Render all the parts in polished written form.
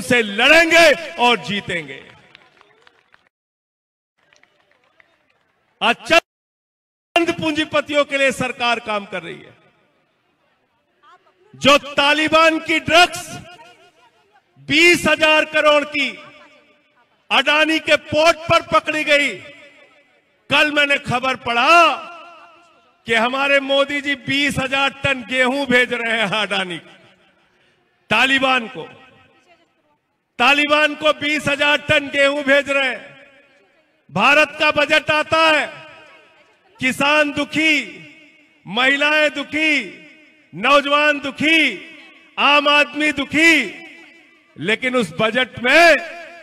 उनसे लड़ेंगे और जीतेंगे। आज चंद पूंजीपतियों के लिए सरकार काम कर रही है। जो तालिबान की ड्रग्स 20,000 करोड़ की अडानी के पोर्ट पर पकड़ी गई। कल मैंने खबर पढ़ा कि हमारे मोदी जी 20,000 टन गेहूं भेज रहे हैं अडानी तालिबान को 20,000 टन गेहूं भेज रहे हैं। भारत का बजट आता है, किसान दुखी, महिलाएं दुखी, नौजवान दुखी, आम आदमी दुखी, लेकिन उस बजट में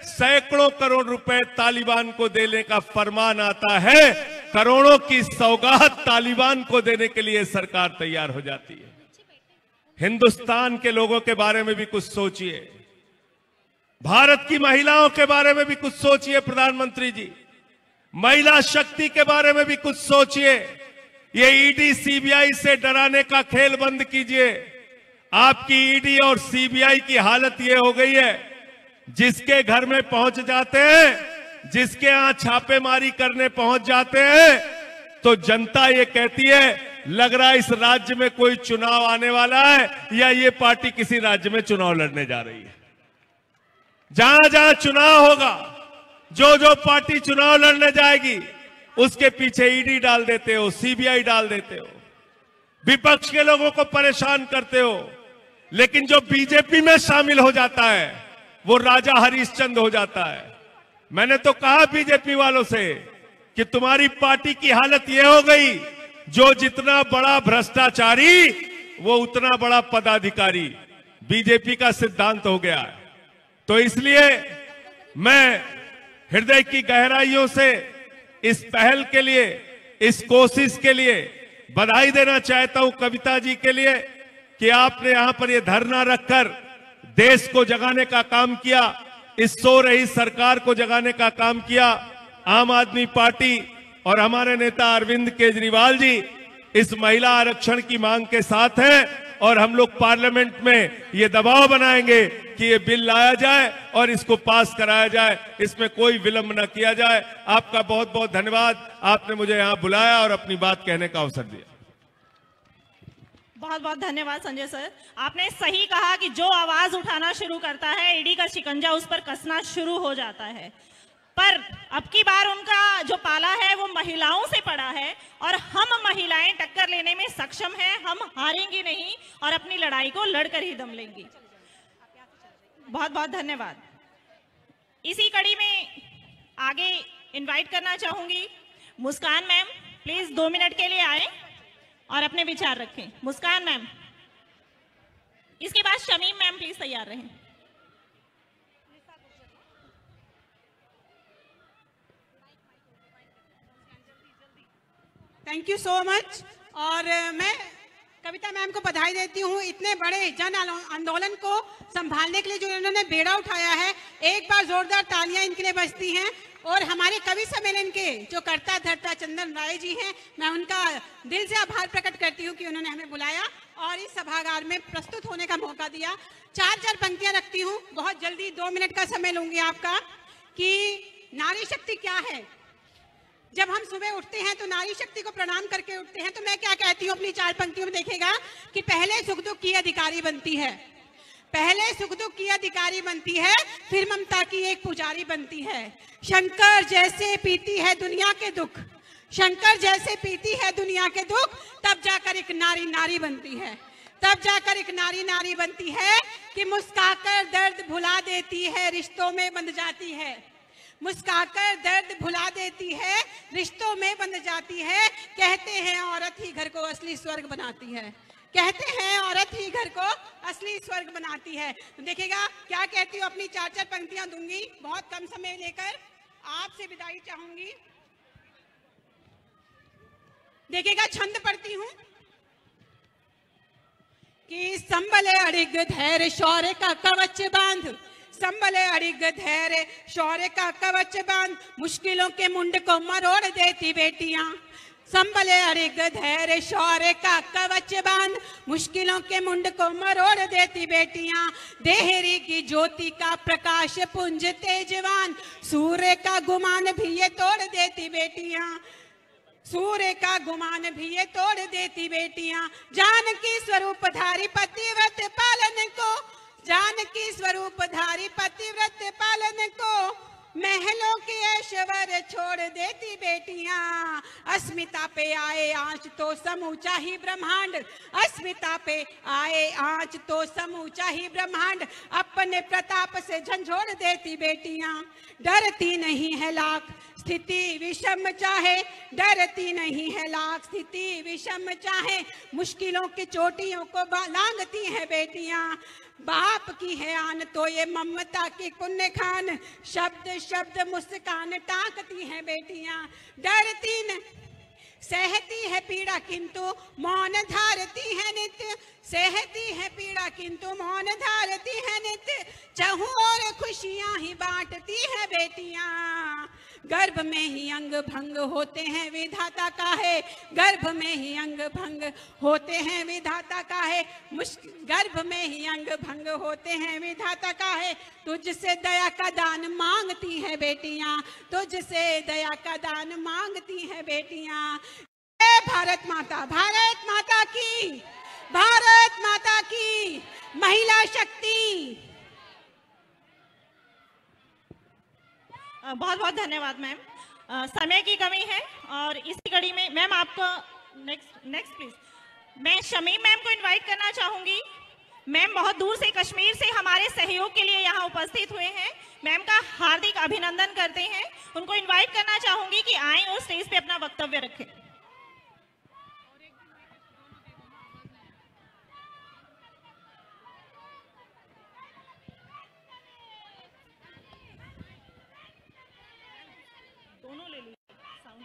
सैकड़ों करोड़ रुपए तालिबान को देने का फरमान आता है। करोड़ों की सौगात तालिबान को देने के लिए सरकार तैयार हो जाती है। हिंदुस्तान के लोगों के बारे में भी कुछ सोचिए, भारत की महिलाओं के बारे में भी कुछ सोचिए प्रधानमंत्री जी, महिला शक्ति के बारे में भी कुछ सोचिए। ये ईडी सीबीआई से डराने का खेल बंद कीजिए। आपकी ईडी और सीबीआई की हालत ये हो गई है, जिसके घर में पहुंच जाते हैं, जिसके यहां छापेमारी करने पहुंच जाते हैं, तो जनता ये कहती है लग रहा है इस राज्य में कोई चुनाव आने वाला है या ये पार्टी किसी राज्य में चुनाव लड़ने जा रही है। जहां जहां चुनाव होगा, जो जो पार्टी चुनाव लड़ने जाएगी, उसके पीछे ईडी डाल देते हो, सीबीआई डाल देते हो, विपक्ष के लोगों को परेशान करते हो। लेकिन जो बीजेपी में शामिल हो जाता है वो राजा हरिश्चंद्र हो जाता है। मैंने तो कहा बीजेपी वालों से कि तुम्हारी पार्टी की हालत यह हो गई, जो जितना बड़ा भ्रष्टाचारी वो उतना बड़ा पदाधिकारी, बीजेपी का सिद्धांत हो गया है। तो इसलिए मैं हृदय की गहराइयों से इस पहल के लिए, इस कोशिश के लिए बधाई देना चाहता हूं कविता जी के लिए कि आपने यहां पर यह धरना रखकर देश को जगाने का काम किया, इस सो रही सरकार को जगाने का काम किया। आम आदमी पार्टी और हमारे नेता अरविंद केजरीवाल जी इस महिला आरक्षण की मांग के साथ हैं और हम लोग पार्लियामेंट में ये दबाव बनाएंगे कि ये बिल लाया जाए और इसको पास कराया जाए, इसमें कोई विलंब न किया जाए। आपका बहुत बहुत धन्यवाद, आपने मुझे यहां बुलाया और अपनी बात कहने का अवसर दिया। बहुत बहुत धन्यवाद संजय सर। आपने सही कहा कि जो आवाज उठाना शुरू करता है, ईडी का शिकंजा उस पर कसना शुरू हो जाता है। पर अब की बार उनका जो पाला है वो महिलाओं से पड़ा है और हम महिलाएं टक्कर लेने में सक्षम हैं। हम हारेंगी नहीं और अपनी लड़ाई को लड़कर ही दम लेंगी। बहुत बहुत धन्यवाद। इसी कड़ी में आगे इनवाइट करना चाहूंगी मुस्कान मैम, प्लीज 2 मिनट के लिए आए और अपने विचार रखें। मुस्कान मैम, इसके बाद शमीम मैम प्लीज तैयार रहें। Thank you so much. और मैं कविता मैम को बधाई देती हूँ इतने बड़े जन आंदोलन को संभालने के लिए जो इन्होंने बेड़ा उठाया है। एक बार जोरदार तालियां इनके लिए बजती हैं। और हमारे कवि सम्मेलन के जो कर्ता धर्ता चंदन राय जी हैं, मैं उनका दिल से आभार प्रकट करती हूँ कि उन्होंने हमें बुलाया और इस सभागार में प्रस्तुत होने का मौका दिया। 4 पंक्तियां रखती हूँ, बहुत जल्दी 2 मिनट का समय लूंगी आपका। कि नारी शक्ति क्या है। जब हम सुबह उठते हैं तो नारी शक्ति को प्रणाम करके उठते हैं। तो मैं क्या कहती हूँ अपनी 4 पंक्तियों में देखिएगा कि पहले सुख दुख की अधिकारी बनती है, पहले सुख दुख की अधिकारी बनती है, फिर ममता की एक पुजारी बनती है। शंकर जैसे पीती है दुनिया के दुख, शंकर जैसे पीती है दुनिया के दुख, तब जाकर एक नारी नारी बनती है, तब जाकर एक नारी नारी बनती है कि मुस्कुराकर दर्द भुला देती है, रिश्तों में बंध जाती है। मुस्कुराकर दर्द भुला देती है, रिश्तों में बंध जाती है। कहते हैं औरत ही घर को असली स्वर्ग बनाती है, कहते हैं औरत ही घर को असली स्वर्ग बनाती है। तो देखिएगा क्या कहती हूँ, अपनी 4 पंक्तियां दूंगी, बहुत कम समय लेकर आपसे विदाई चाहूंगी। देखिएगा छंद पढ़ती हूँ कि संभले अड़िग धैर्य शौर्य का कवच बांध, संभले अड़िग धैर्य शौर्य का कवच बांध, मुश्किलों के मुंड को मरोड़ देती बेटियां, संभले अरिग धैर्य शौर्य का कवच बांध, मुश्किलों के मुंड को मरोड़ देती बेटियां। देहरी की ज्योति का प्रकाश पुंज तेजवान, सूर्य का गुमान भी ये तोड़ देती बेटियां। सूर्य का गुमान भी ये तोड़ देती बेटियां। जानकी स्वरूपधारी पतिव्रत पालन को, जानकी स्वरूपधारी पतिव्रत पालन को, महलों के ऐश्वर्य छोड़ देती बेटियां। अस्मिता पे आए आंच तो समूचा ही ब्रह्मांड, अस्मिता पे आए आंच तो समूचा ही ब्रह्मांड, अपने प्रताप से झंझोड़ देती बेटियां। डरती नहीं है लाख स्थिति विषम चाहे, डरती नहीं है लाख स्थिति विषम चाहे, मुश्किलों की चोटियों को लांघती हैं बेटियां। बाप की है आन तो ये ममता की पुण्य खान, शब्द शब्द मुस्कान टाकती हैं बेटियां। डरती न सहती है पीड़ा किंतु मौन धारती है नित्य, सहती है पीड़ा किंतु मौन धारती है नित्य, चहु और खुशियां ही बांटती है बेटियां। गर्भ में ही अंग भंग होते हैं विधाता का है, गर्भ में ही अंग भंग होते हैं विधाता का है, गर्भ में ही अंग भंग होते हैं विधाता का है। तुझसे दया का दान मांगती है बेटियां, तुझसे दया का दान मांगती है बेटियां। भारत माता, भारत माता की, भारत माता की, महिला शक्ति। बहुत बहुत धन्यवाद मैम। समय की कमी है और इसी कड़ी में मैम आपको नेक्स्ट प्लीज मैं शमीम मैम को इनवाइट करना चाहूंगी। मैम बहुत दूर से कश्मीर से हमारे सहयोग के लिए यहाँ उपस्थित हुए हैं। मैम का हार्दिक अभिनंदन करते हैं। उनको इनवाइट करना चाहूंगी कि आए और स्टेज पे अपना वक्तव्य रखें। दोनों ले लीजिए साउंड।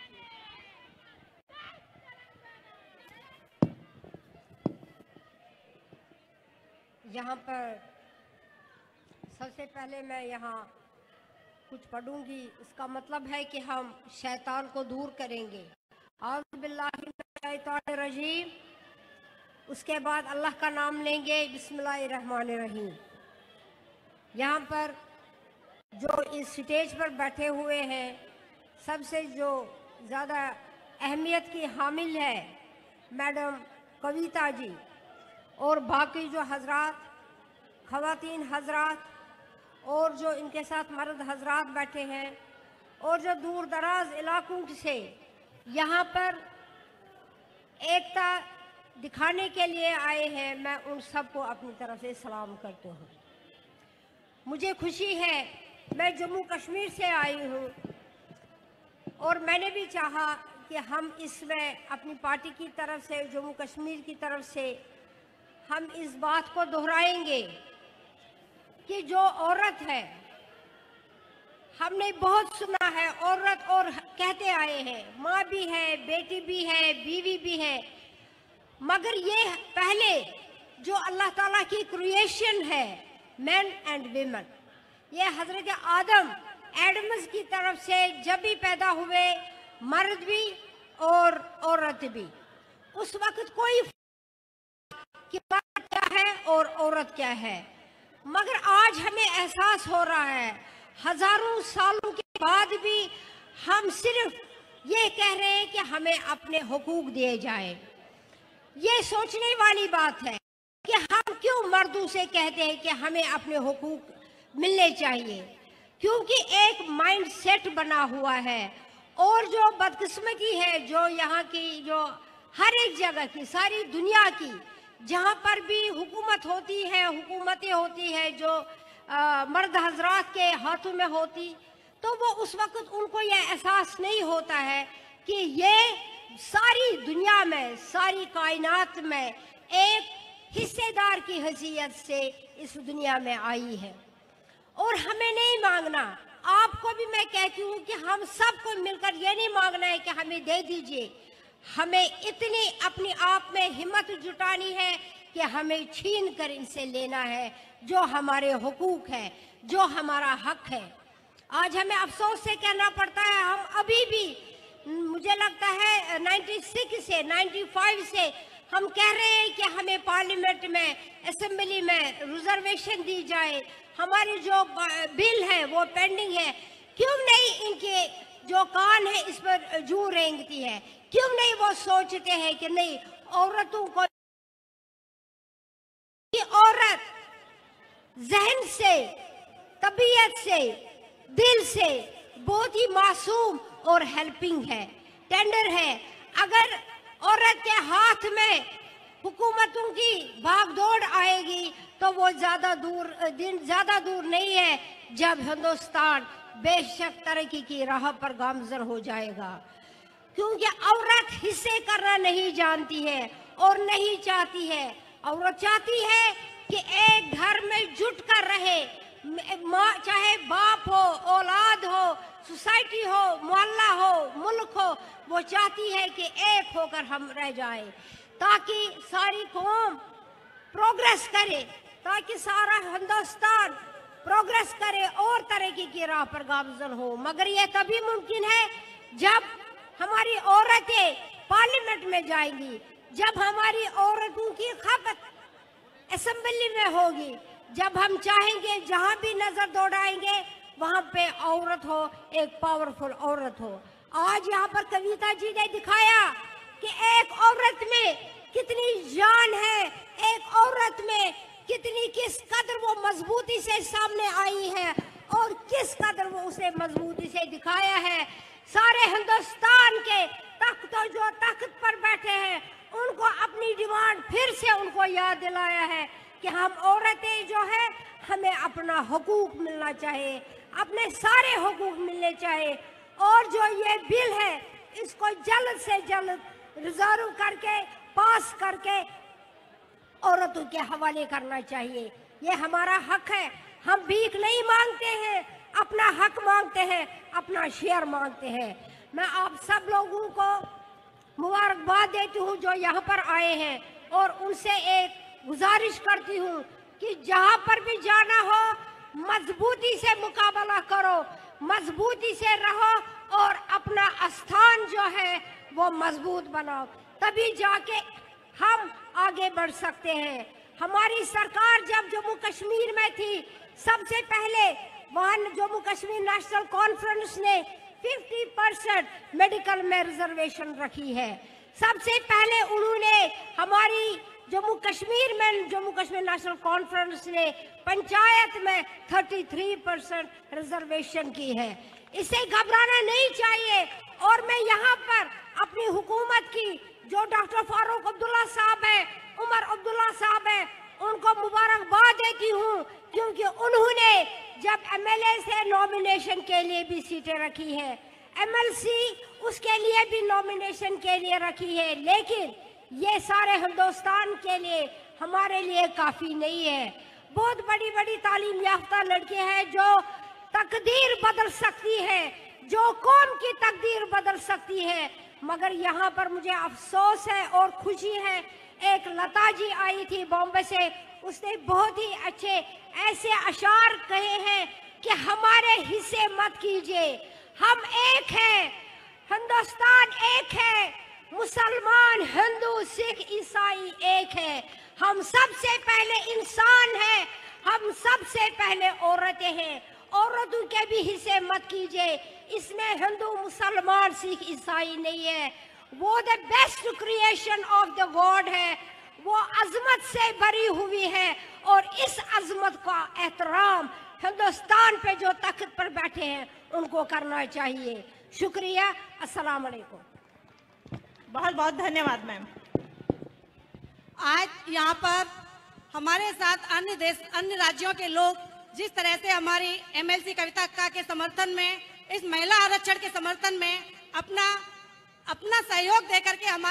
यहाँ पर सबसे पहले मैं यहाँ कुछ पढ़ूंगी, इसका मतलब है कि हम शैतान को दूर करेंगे। औज़ु बिल्लाहि मिनश शैतानिर रजीम, उसके बाद अल्लाह का नाम लेंगे, बिस्मिल्लाहिर्रहमानिर्रहीम। यहाँ पर जो इस स्टेज पर बैठे हुए हैं, सबसे जो ज़्यादा अहमियत की हामिल है मैडम कविता जी, और बाकी जो हजरात, ख़वातीन हजरात और जो इनके साथ मर्द हजरात बैठे हैं, और जो दूर दराज इलाकों से यहाँ पर एकता दिखाने के लिए आए हैं, मैं उन सबको अपनी तरफ से सलाम करती हूँ। मुझे खुशी है, मैं जम्मू कश्मीर से आई हूँ और मैंने भी चाहा कि हम इसमें अपनी पार्टी की तरफ से, जम्मू कश्मीर की तरफ से हम इस बात को दोहराएंगे कि जो औरत है, हमने बहुत सुना है औरत और कहते आए हैं, माँ भी है, बेटी भी है, बीवी भी है, मगर ये पहले जो अल्लाह ताला की क्रिएशन है मैन एंड वीमेन, ये हजरत आदम एडम्स की तरफ से जब भी पैदा हुए, मर्द भी और औरत भी, उस वक्त कोई कि मर्द क्या है और औरत क्या है। मगर आज हमें एहसास हो रहा है, हजारों सालों के बाद भी हम सिर्फ ये कह रहे हैं कि हमें अपने हुकूक दिए जाए। ये सोचने वाली बात है कि हम क्यों मर्दों से कहते हैं कि हमें अपने हुकूक मिलने चाहिए, क्योंकि एक माइंड सेट बना हुआ है। और जो बदकिस्मती है, जो यहाँ की, जो हर एक जगह की, सारी दुनिया की, जहाँ पर भी हुकूमत होती है, हुकूमतें होती है जो मर्द हजरात के हाथों में होती, तो वो उस वक्त उनको ये एहसास नहीं होता है कि ये सारी दुनिया में, सारी कायनात में एक हिस्सेदार की हैसियत से इस दुनिया में आई है। और हमें नहीं मांगना, आपको भी मैं कहती हूँ कि हम सबको मिलकर ये नहीं मांगना है कि हमें दे दीजिए, हमें इतनी अपने आप में हिम्मत जुटानी है कि हमें छीन कर इनसे लेना है जो हमारे हुकूक है, जो हमारा हक है। आज हमें अफसोस से कहना पड़ता है, हम अभी भी मुझे लगता है 96 से 95 से हम कह रहे हैं कि हमें पार्लियामेंट में, असेंबली में रिजर्वेशन दी जाए। हमारी जो बिल है वो पेंडिंग है, क्यों नहीं इनके जो कान है इस पर जू रेंगती है? क्यों नहीं वो सोचते हैं कि नहीं, औरतों को, औरत जहन से, तबीयत से, दिल से बहुत ही मासूम और हेल्पिंग है, टेंडर है। अगर औरत के हाथ में हुकूमतों की भागदौड़ आएगी तो वो ज्यादा दूर नहीं है जब हिंदुस्तान बेशक तरक्की की राह पर गामजन हो जाएगा। क्योंकि औरत हिस्से करना नहीं जानती है और नहीं चाहती है। औरत चाहती है कि एक घर में जुट कर रहे, चाहे बाप हो, औलाद हो, सोसाइटी हो, मोहल्ला हो, मुल्क हो, वो चाहती है कि एक होकर हम रह जाए, ताकि सारी कौम प्रोग्रेस करे, ताकि सारा हिंदुस्तान प्रोग्रेस करे और तरक्की की राह पर गामजन हो। मगर ये तभी मुमकिन है जब हमारी औरतें पार्लियामेंट में जाएंगी, जब हमारी औरतों की खपत असेंबली में होगी, जब हम चाहेंगे जहां भी नजर दौड़ाएंगे वहां पे औरत हो, एक पावरफुल औरत हो। आज यहाँ पर कविता जी ने दिखाया कि एक औरत में कितनी जान है, एक औरत में किस कदर वो मजबूती से सामने आई है और किस कदर वो उसे मजबूती से दिखाया है। सारे हिंदुस्तान के जो तख्त पर बैठे हैं उनको अपनी डिमांड फिर से उनको याद दिलाया है कि हम औरतें जो है हमें अपना हुकूक मिलना चाहिए, अपने सारे हुकूक मिलने चाहिए। और जो ये बिल है इसको जल्द से जल्द रिजर्व करके पास करके औरतों के हवाले करना चाहिए। ये हमारा हक है, हम भीख नहीं मांगते हैं, अपना हक मांगते हैं, अपना शेयर मांगते हैं। मैं आप सब लोगों को मुबारकबाद देती हूँ जो यहाँ पर आए हैं और उनसे एक गुजारिश करती हूँ कि जहाँ पर भी जाना हो मजबूती से मुकाबला करो, मजबूती से रहो और अपना स्थान जो है वो मजबूत बनाओ, तभी जाके हम आगे बढ़ सकते हैं। हमारी सरकार जब जम्मू कश्मीर में थी, सबसे पहले वहाँ जम्मू कश्मीर नेशनल कॉन्फ्रेंस ने 50% मेडिकल में रिजर्वेशन रखी है। सबसे पहले उन्होंने हमारी जम्मू कश्मीर नेशनल कॉन्फ्रेंस ने पंचायत में 33% रिजर्वेशन की है। इसे घबराना नहीं चाहिए। और मैं यहाँ पर अपनी हुकूमत की जो डॉक्टर फारूक अब्दुल्ला साहब है, उमर अब्दुल्ला साहब है, उनको मुबारकबाद देती हूँ, क्योंकि उन्होंने जब एमएलए से नॉमिनेशन के लिए भी सीटें रखी है, एमएलसी उसके लिए भी नॉमिनेशन के लिए रखी है, लेकिन ये सारे हिंदुस्तान के लिए हमारे लिए काफी नहीं है। बहुत बड़ी बड़ी तालीम याफ्ता लड़के हैं जो तकदीर बदल सकती है, जो कौम की तकदीर बदल सकती है। मगर यहाँ पर मुझे अफसोस है और खुशी है, एक लता जी आई थी बॉम्बे से, उसने बहुत ही अच्छे ऐसे अशार कहे हैं कि हमारे हिस्से मत कीजिए, हम एक हैं, हिंदुस्तान एक है, मुसलमान, हिंदू, सिख, ईसाई एक है, हम सबसे पहले इंसान हैं, हम सबसे पहले औरतें हैं, औरतों के भी हिस्से मत कीजिए। इसमें हिंदू, मुसलमान, सिख, ईसाई नहीं है, वो the best creation of the God है, वो अजमत से भरी हुई है और इस अजमत का एहतराम हिंदुस्तान पे जो तख्त पर बैठे हैं उनको करना चाहिए। शुक्रिया, अस्सलाम वालेकुम। बहुत बहुत धन्यवाद मैम। आज यहाँ पर हमारे साथ अन्य राज्यों के लोग जिस तरह से हमारी एमएलसी कविता अक्का के समर्थन में, इस महिला आरक्षण के समर्थन में अपना सहयोग देकर के हम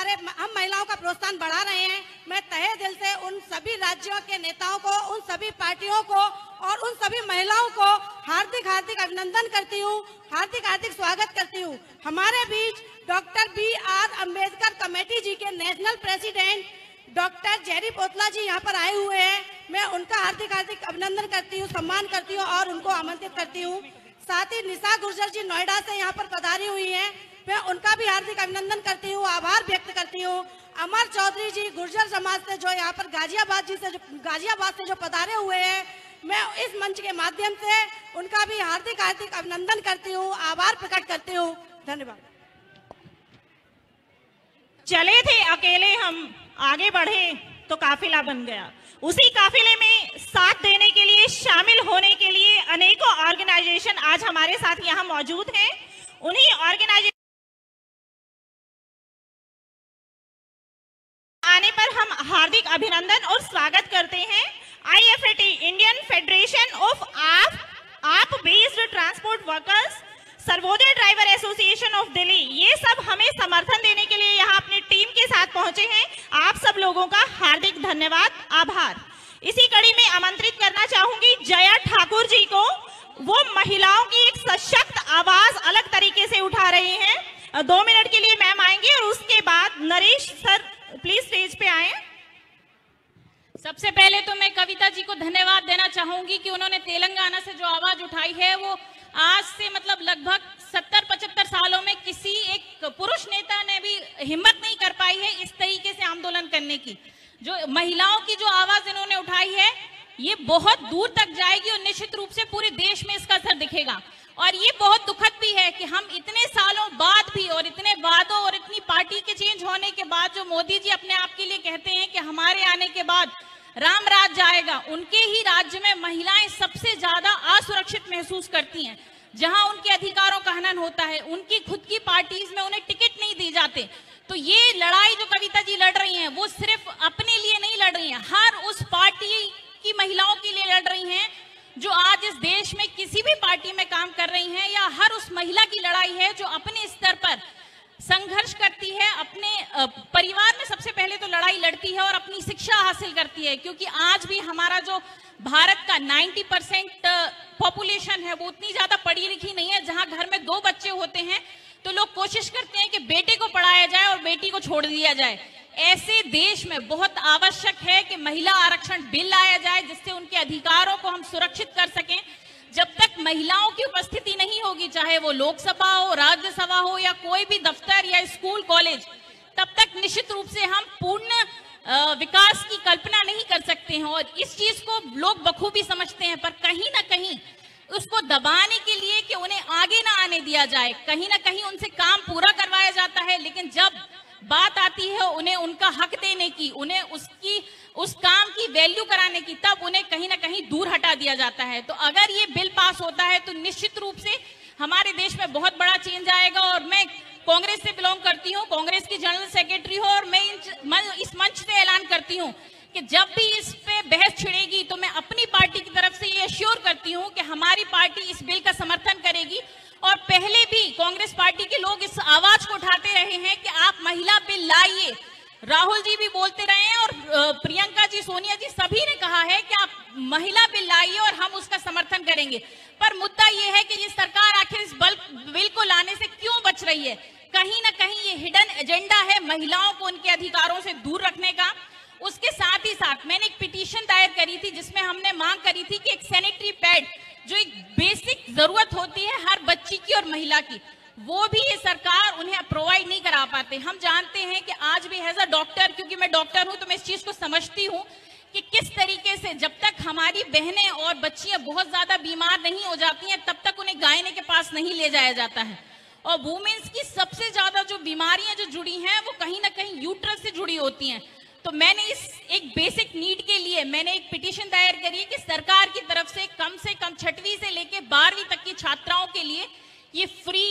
महिलाओं का प्रोत्साहन बढ़ा रहे हैं, मैं तहे दिल से उन सभी राज्यों के नेताओं को, उन सभी पार्टियों को और उन सभी महिलाओं को हार्दिक अभिनंदन करती हूँ, हार्दिक स्वागत करती हूँ। हमारे बीच डॉक्टर BR अम्बेडकर कमेटी जी के नेशनल प्रेसिडेंट डॉक्टर जेरी पोतला जी यहाँ पर आए हुए हैं। मैं उनका हार्दिक अभिनंदन करती हूँ, सम्मान करती हूँ और उनको आमंत्रित करती हूँ। साथ ही निशा गुर्जर जी नोएडा से यहाँ पर पधारी हुई हैं। मैं उनका भी हार्दिक अभिनंदन करती हूँ, आभार व्यक्त करती हूँ। अमर चौधरी जी गुर्जर समाज से जो यहाँ पर गाजियाबाद से जो पधारे हुए हैं, मैं इस मंच के माध्यम से उनका भी हार्दिक अभिनंदन करती हूँ, आभार प्रकट करती हूँ। धन्यवाद। चले थे अकेले हम, आगे बढ़े तो काफिला बन गया। उसी काफिले में साथ देने के लिए, शामिल होने के लिए अनेकों ऑर्गेनाइजेशन आज हमारे साथ यहाँ मौजूद हैं। उन्हीं ऑर्गेनाइजेशन आने पर हम हार्दिक अभिनंदन और स्वागत करते हैं। IFAT, इंडियन फेडरेशन ऑफ आप based transport workers, Sarvodaya driver association of Delhi, ये सब हमें समर्थन देने के लिए यहाँ अपनी टीम के साथ पहुंचे हैं। आप सब लोगों का हार्दिक धन्यवाद, आभार। इसी कड़ी में आमंत्रित करना चाहूंगी जया ठाकुर जी को। वो महिलाओं की एक सशक्त आवाज अलग तरीके से उठा रहे हैं। 2 मिनट के लिए मैम आएंगे और उसके बाद नरेश सर प्लीज स्टेज पे आए। सबसे पहले तो मैं कविता जी को धन्यवाद देना चाहूंगी कि उन्होंने तेलंगाना से जो आवाज उठाई है, वो आज से मतलब लगभग 70-75 सालों में किसी एक पुरुष नेता ने भी हिम्मत नहीं कर पाई है इस तरीके से आंदोलन करने की। जो महिलाओं की जो आवाज इन्होंने उठाई है, ये बहुत दूर तक जाएगी और निश्चित रूप से पूरे देश में इसका असर दिखेगा। और ये बहुत दुखद भी है कि हम इतने सालों बाद भी और इतने वादों और इतनी पार्टी के चेंज होने के बाद जो मोदी जी अपने आप के लिए कहते हैं कि हमारे आने के बाद राम राज जाएगा, उनके ही राज्य में महिलाएं सबसे ज्यादा असुरक्षित महसूस करती हैं। जहां उनके अधिकारों का हनन होता है, उनकी खुद की पार्टीज में उन्हें टिकट नहीं दी जाते। तो ये लड़ाई जो कविता जी लड़ रही हैं, वो सिर्फ अपने लिए नहीं लड़ रही हैं, हर उस पार्टी की महिलाओं के लिए लड़ रही हैं जो आज इस देश में किसी भी पार्टी में काम कर रही हैं, या हर उस महिला की लड़ाई है जो अपने स्तर पर संघर्ष करती है, अपने परिवार में सबसे पहले तो लड़ाई लड़ती है और अपनी शिक्षा हासिल करती है। क्योंकि आज भी हमारा जो भारत का 90% पॉपुलेशन है, वो उतनी ज्यादा पढ़ी लिखी नहीं है। जहां घर में 2 बच्चे होते हैं तो लोग कोशिश करते हैं कि बेटे को पढ़ाया जाए और बेटी को छोड़ दिया जाए। ऐसे देश में बहुत आवश्यक है कि महिला आरक्षण बिल लाया जाए, जिससे उनके अधिकारों को हम सुरक्षित कर सकें। जब तक महिलाओं की उपस्थिति नहीं होगी, चाहे वो लोकसभा हो, राज्यसभा हो या कोई भी दफ्तर या स्कूल कॉलेज, तब तक निश्चित रूप से हम पूर्ण विकास की कल्पना नहीं कर सकते हैं। और इस चीज को लोग बखूबी समझते हैं, पर कहीं ना कहीं उसको दबाने के लिए कि उन्हें आगे ना आने दिया जाए, कहीं ना कहीं उनसे काम पूरा करवाया जाता है। लेकिन जब बात आती है उन्हें उनका हक देने की, उन्हें उस काम की वैल्यू कराने की, तब उन्हें कहीं ना कहीं दूर हटा दिया जाता है। तो अगर ये बिल पास होता है तो निश्चित रूप से हमारे देश में बहुत बड़ा चेंज आएगा। और मैं कांग्रेस से बिलोंग करती हूँ, कांग्रेस की जनरल सेक्रेटरी हूँ, और मैं इस मंच से ऐलान करती हूँ कि जब भी इस पे बहस छिड़ेगी तो मैं अपनी पार्टी की तरफ से ये एश्योर करती हूँ कि हमारी पार्टी इस बिल का समर्थन करेगी। और पहले भी कांग्रेस पार्टी के लोग इस आवाज को उठाते रहे हैं कि आप महिला बिल लाइए। राहुल जी भी बोलते रहे हैं और प्रियंका जी, सोनिया जी, सभी ने कहा है कि आप महिला बिल लाइए और हम उसका समर्थन करेंगे। पर मुद्दा ये है कि ये सरकार आखिर इस बिल को लाने से क्यों बच रही है? कहीं ना कहीं ये हिडन एजेंडा है महिलाओं को उनके अधिकारों से दूर रखने का। उसके साथ ही साथ मैंने एक पिटीशन दायर करी थी जिसमें हमने मांग करी थी कि एक सैनिटरी पैड, जो एक बेसिक जरूरत होती है हर बच्ची की और महिला की, वो भी ये सरकार उन्हें प्रोवाइड नहीं करा पाते। हम जानते हैं कि आज भी एज अ डॉक्टर, क्योंकि मैं डॉक्टर हूं तो मैं इस चीज को समझती हूँ कि किस तरीके से जब तक हमारी बहनें और बच्चियां बहुत ज्यादा बीमार नहीं हो जाती हैं, तब तक उन्हें गायने के पास नहीं ले जाया जाता है। और वुमेन्स की सबसे ज्यादा जो बीमारियां जो जुड़ी हैं वो कहीं ना कहीं यूट्रस से जुड़ी होती हैं। तो मैंने इस एक बेसिक नीड के लिए मैंने एक पिटीशन दायर करी है कि सरकार की तरफ से कम 6वीं से लेकर 12वीं तक की छात्राओं के लिए ये फ्री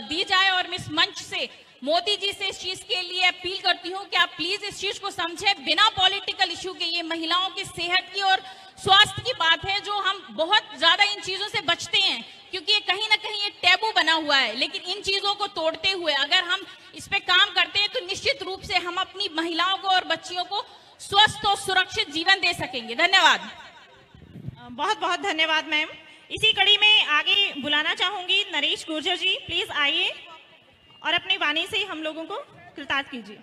दी जाए। और मैं इस मंच से मोदी जी से इस चीज के लिए अपील करती हूँ कि आप प्लीज इस चीज को समझें, बिना पॉलिटिकल इश्यू के। ये महिलाओं की सेहत की और स्वास्थ्य की बात है, जो हम बहुत ज्यादा इन चीजों से बचते हैं क्योंकि ये कहीं ना कहीं एक टैबू बना हुआ है। लेकिन इन चीजों को तोड़ते हुए अगर हम इस पे काम करते हैं तो निश्चित रूप से हम अपनी महिलाओं को और बच्चियों को स्वस्थ और सुरक्षित जीवन दे सकेंगे। धन्यवाद। बहुत बहुत धन्यवाद मैम। इसी कड़ी में आगे बुलाना चाहूंगी नरेश गुर्जर जी, प्लीज आइए और अपनी वाणी से हम लोगों को कृतार्थ कीजिए।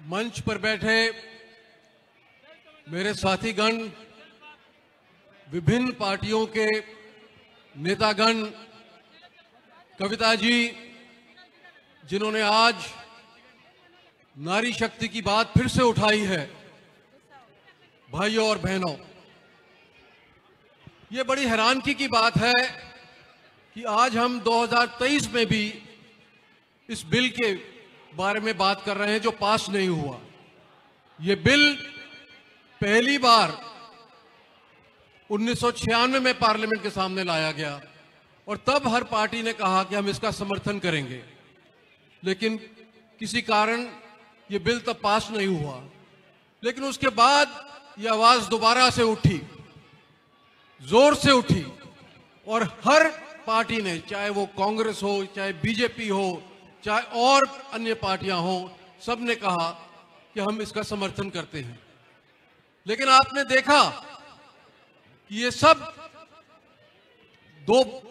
मंच पर बैठे मेरे साथीगण, विभिन्न पार्टियों के नेतागण, कविता जी जिन्होंने आज नारी शक्ति की बात फिर से उठाई है, भाइयों और बहनों, ये बड़ी हैरानगी की बात है कि आज हम 2023 में भी इस बिल के बारे में बात कर रहे हैं जो पास नहीं हुआ। ये बिल पहली बार 1996 में पार्लियामेंट के सामने लाया गया और तब हर पार्टी ने कहा कि हम इसका समर्थन करेंगे, लेकिन किसी कारण ये बिल तब पास नहीं हुआ। लेकिन उसके बाद ये आवाज दोबारा से उठी, जोर से उठी, और हर पार्टी ने, चाहे वो कांग्रेस हो, चाहे बीजेपी हो, चाहे और अन्य पार्टियां हो, सब ने कहा कि हम इसका समर्थन करते हैं। लेकिन आपने देखा कि ये सब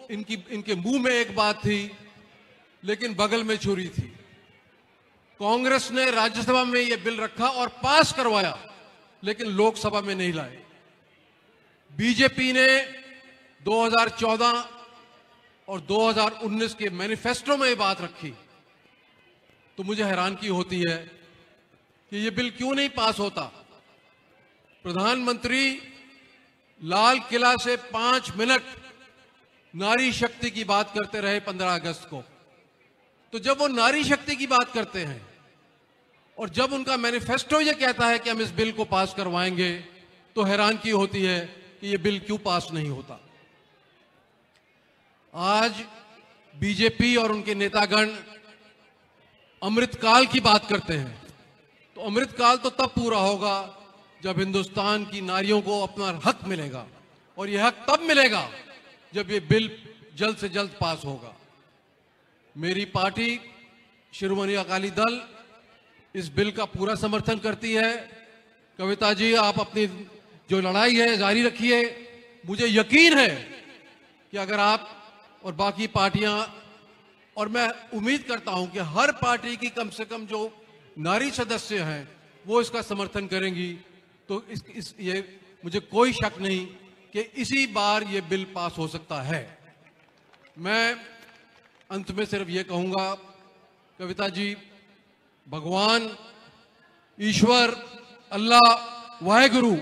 इनके मुंह में एक बात थी लेकिन बगल में छुरी थी। कांग्रेस ने राज्यसभा में ये बिल रखा और पास करवाया, लेकिन लोकसभा में नहीं लाए। बीजेपी ने 2014 और 2019 के मैनिफेस्टो में ये बात रखी, तो मुझे हैरानगी होती है कि ये बिल क्यों नहीं पास होता। प्रधानमंत्री लाल किला से 5 मिनट नारी शक्ति की बात करते रहे 15 अगस्त को। तो जब वो नारी शक्ति की बात करते हैं और जब उनका मैनिफेस्टो ये कहता है कि हम इस बिल को पास करवाएंगे, तो हैरानगी होती है कि ये बिल क्यों पास नहीं होता। आज बीजेपी और उनके नेतागण अमृतकाल की बात करते हैं, तो अमृतकाल तो तब पूरा होगा जब हिंदुस्तान की नारियों को अपना हक मिलेगा, और यह हक तब मिलेगा जब ये बिल जल्द से जल्द पास होगा। मेरी पार्टी शिरोमणि अकाली दल इस बिल का पूरा समर्थन करती है। कविता जी, आप अपनी जो लड़ाई है जारी रखिए। मुझे यकीन है कि अगर आप और बाकी पार्टियां, और मैं उम्मीद करता हूं कि हर पार्टी की कम से कम जो नारी सदस्य हैं वो इसका समर्थन करेंगी, तो ये मुझे कोई शक नहीं कि इसी बार ये बिल पास हो सकता है। मैं अंत में सिर्फ ये कहूंगा, कविता जी, भगवान, ईश्वर, अल्लाह, वाहेगुरु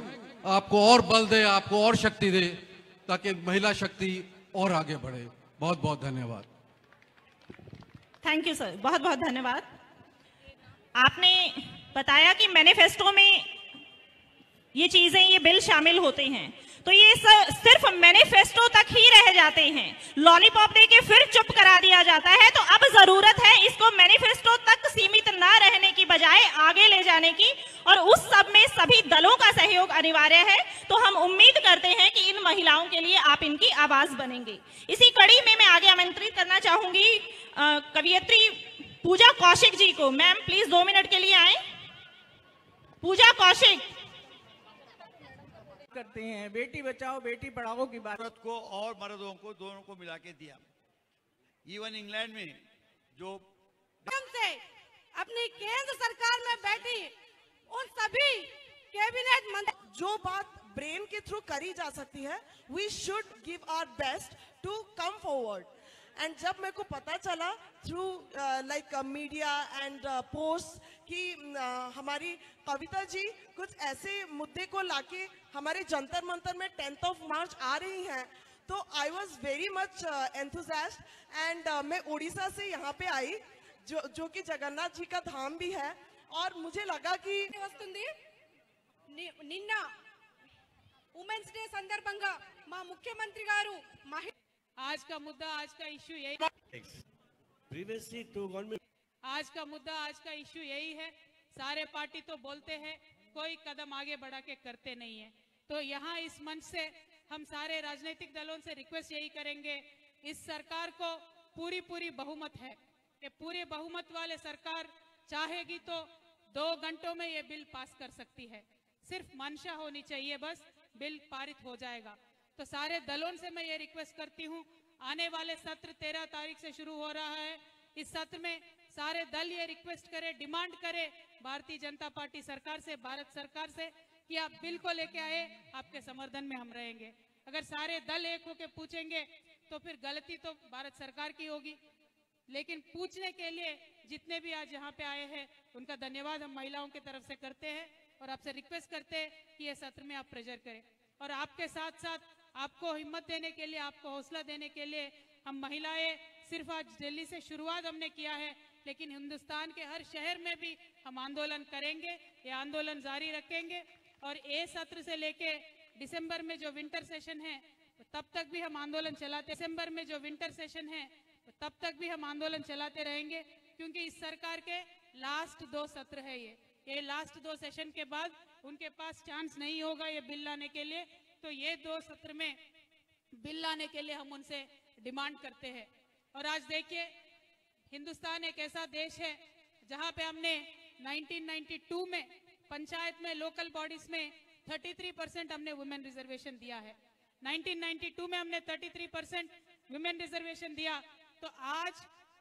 आपको और बल दे, आपको और शक्ति दे, ताकि महिला शक्ति और आगे बढ़े। बहुत बहुत धन्यवाद। थैंक यू सर, बहुत बहुत धन्यवाद। आपने बताया कि मैनिफेस्टो में ये चीजें, ये बिल शामिल होते हैं, तो ये सिर्फ मैनिफेस्टो तक ही रह जाते हैं, लॉलीपॉप दे के फिर चुप करा दिया जाता है। तो अब जरूरत है इसको मैनिफेस्टो तक सीमित ना रहने की बजाय आगे ले जाने की, और उस सब में सभी दलों का सहयोग अनिवार्य है। तो हम उम्मीद करते हैं कि इन महिलाओं के लिए आप इनकी आवाज बनेंगे। इसी कड़ी में मैं आगे आमंत्रित करना चाहूंगी कवियत्री पूजा कौशिक जी को। मैम प्लीज 2 मिनट के लिए आए। पूजा कौशिक करते हैं, बेटी बचाओ बेटी पढ़ाओ की बात। औरत को और मर्दों को दोनों को मिला के दिया। इवन इंग्लैंड में जो से अपनी केंद्र सरकार में बैठी उन सभी कैबिनेट मंत्री, जो बात ब्रेन के थ्रू करी जा सकती है, we should give our best to come forward. And जब मेरे को पता चला through like media and post कि हमारी कविता जी कुछ ऐसे मुद्दे को लाके हमारे जंतर मंतर में 10 मार्च आ रही हैं, तो I was very much enthusiast. And मैं उड़ीसा से यहाँ पे आई, जो कि जगन्नाथ जी का धाम भी है, और मुझे लगा कि నిన్న ఉమెన్స్ డే సందర్భంగా మా ముఖ్యమంత్రి గారు आज का मुद्दा, आज का इश्यू यही, प्रीवियसली टू गवर्नमेंट, आज का मुद्दा, आज का इश्यू यही है। सारे पार्टी तो बोलते हैं, कोई कदम आगे बढ़ा के करते नहीं है। तो यहाँ इस मंच से हम सारे राजनीतिक दलों से रिक्वेस्ट यही करेंगे, इस सरकार को पूरी बहुमत है, ये पूरे बहुमत वाले सरकार चाहेगी तो 2 घंटों में ये बिल पास कर सकती है। सिर्फ मंशा होनी चाहिए, बस बिल पारित हो जाएगा। तो सारे दलों से मैं ये रिक्वेस्ट करती हूँ, आने वाले सत्र 13 तारीख से शुरू हो रहा है। इस सत्र में सारे दल ये रिक्वेस्ट करे, डिमांड करे भारतीय जनता पार्टी सरकार से, भारत सरकार से कि आप बिल को लेके आए, आपके समर्थन में हम रहेंगे। अगर सारे दल एक होके पूछेंगे तो फिर गलती तो भारत सरकार की होगी, लेकिन पूछने के लिए जितने भी आज यहाँ पे आए हैं उनका धन्यवाद हम महिलाओं की तरफ से करते हैं और आपसे रिक्वेस्ट करते हैं कि ये सत्र में आप प्रेशर करें। और आपके साथ साथ आपको हिम्मत देने के लिए, आपको हौसला देने के लिए हम महिलाएं सिर्फ आज दिल्ली से शुरुआत हमने किया है, लेकिन हिंदुस्तान के हर शहर में भी हम आंदोलन करेंगे, ये आंदोलन जारी रखेंगे। और ये सत्र से लेके दिसंबर में जो विंटर सेशन है तब तक भी हम आंदोलन चलाते, दिसंबर में जो विंटर सेशन है तब तक भी हम आंदोलन चलाते रहेंगे, क्योंकि इस सरकार के लास्ट 2 सत्र है ये लास्ट 2 सेशन के बाद उनके पास चांस नहीं होगा ये बिल लाने के लिए। तो ये 2 सत्र में बिल लाने के लिए हम उनसे डिमांड करते हैं। और आज देखिए, हिंदुस्तान एक ऐसा देश है जहां पे हमने 1992 में पंचायत में, लोकल बॉडीज में 33% हमने वुमेन रिजर्वेशन दिया है। 1992 में हमने 33% वुमेन रिजर्वेशन दिया, तो आज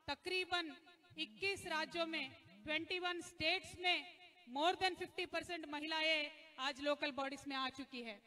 तकरीबन 21 राज्यों में, 21 स्टेट्स में मोर देन 50% महिलाएं आज लोकल बॉडीज में आ चुकी है।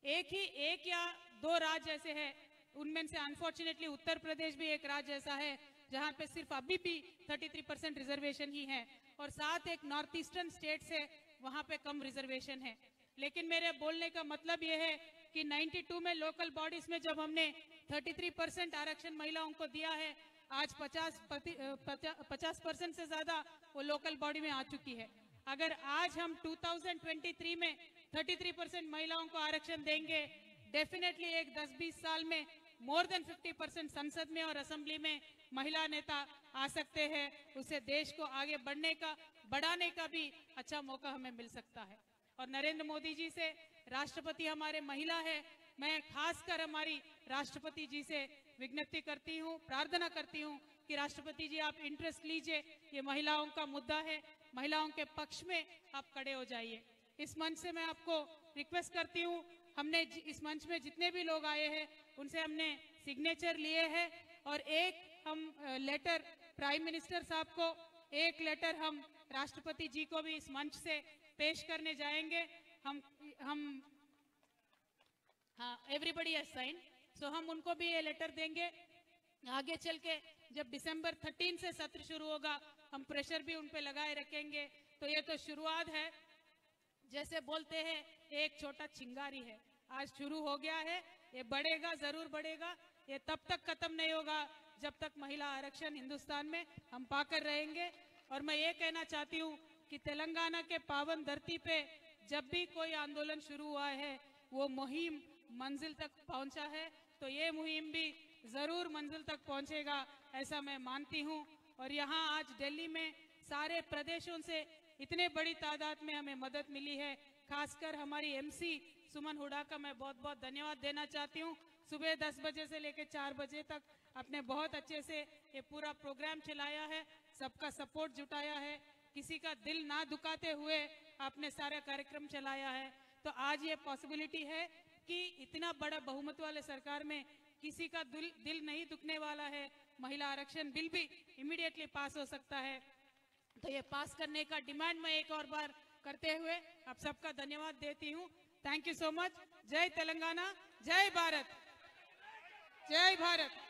एक या 2 राज्य ऐसे हैं, उनमें से अनफॉर्चुनेटली उत्तर प्रदेश भी एक राज्य ऐसा है जहां पे सिर्फ अभी भी 33% रिजर्वेशन ही है, और साथ एक नॉर्थ ईस्टर्न स्टेट से वहां पे कम रिजर्वेशन है। लेकिन मेरे बोलने का मतलब ये है कि 92 में लोकल बॉडीज में जब हमने 33% आरक्षण महिलाओं को दिया है, आज 50% से ज्यादा वो लोकल बॉडी में आ चुकी है। अगर आज हम 2023 में 33% महिलाओं को आरक्षण देंगे, डेफिनेटली एक 10-20 साल में मोर देन 50% संसद में और असेंबली में महिला नेता आ सकते हैं। उससे देश को आगे बढ़ाने का भी अच्छा मौका हमें मिल सकता है। और नरेंद्र मोदी जी से, राष्ट्रपति हमारे महिला है, मैं खासकर हमारी राष्ट्रपति जी से विज्ञप्ति करती हूँ, प्रार्थना करती हूँ कि राष्ट्रपति जी आप इंटरेस्ट लीजिए, ये महिलाओं का मुद्दा है, महिलाओं के पक्ष में आप खड़े हो जाइए। इस मंच से मैं आपको रिक्वेस्ट करती हूँ, हमने इस मंच में जितने भी लोग आए हैं उनसे हमने सिग्नेचर लिए हैं, और एक हम लेटर प्राइम मिनिस्टर साहब को, एक लेटर हम राष्ट्रपति जी को भी इस मंच से पेश करने जाएंगे। हाँ, एवरीबडी हैज साइन, सो हम उनको भी ये लेटर देंगे। आगे चल के जब दिसंबर 13 से सत्र शुरू होगा, हम प्रेशर भी उन पे लगाए रखेंगे। तो ये तो शुरुआत है, जैसे बोलते हैं एक छोटा चिंगारी है, आज शुरू हो गया है, ये बढ़ेगा, जरूर बढ़ेगा। ये तब तक खत्म नहीं होगा जब तक महिला आरक्षण हिंदुस्तान में हम पाकर रहेंगे। और मैं ये कहना चाहती हूँ कि तेलंगाना के पावन धरती पे जब भी कोई आंदोलन शुरू हुआ है, वो मुहिम मंजिल तक पहुंचा है, तो ये मुहिम भी जरूर मंजिल तक पहुंचेगा, ऐसा मैं मानती हूँ। और यहाँ आज दिल्ली में सारे प्रदेशों से इतने बड़ी तादाद में हमें मदद मिली है, खासकर हमारी एमसी सुमन हुडा का मैं बहुत बहुत धन्यवाद देना चाहती हूँ। सुबह 10 बजे से लेकर 4 बजे तक आपने बहुत अच्छे से ये पूरा प्रोग्राम चलाया है, सबका सपोर्ट जुटाया है, किसी का दिल ना दुखाते हुए आपने सारा कार्यक्रम चलाया है। तो आज ये पॉसिबिलिटी है कि इतना बड़ा बहुमत वाले सरकार में किसी का दिल नहीं दुखने वाला है, महिला आरक्षण बिल भी इमीडिएटली पास हो सकता है। तो ये पास करने का डिमांड मैं एक और बार करते हुए आप सबका धन्यवाद देती हूँ। Thank you so much. जय तेलंगाना, जय भारत, जय भारत।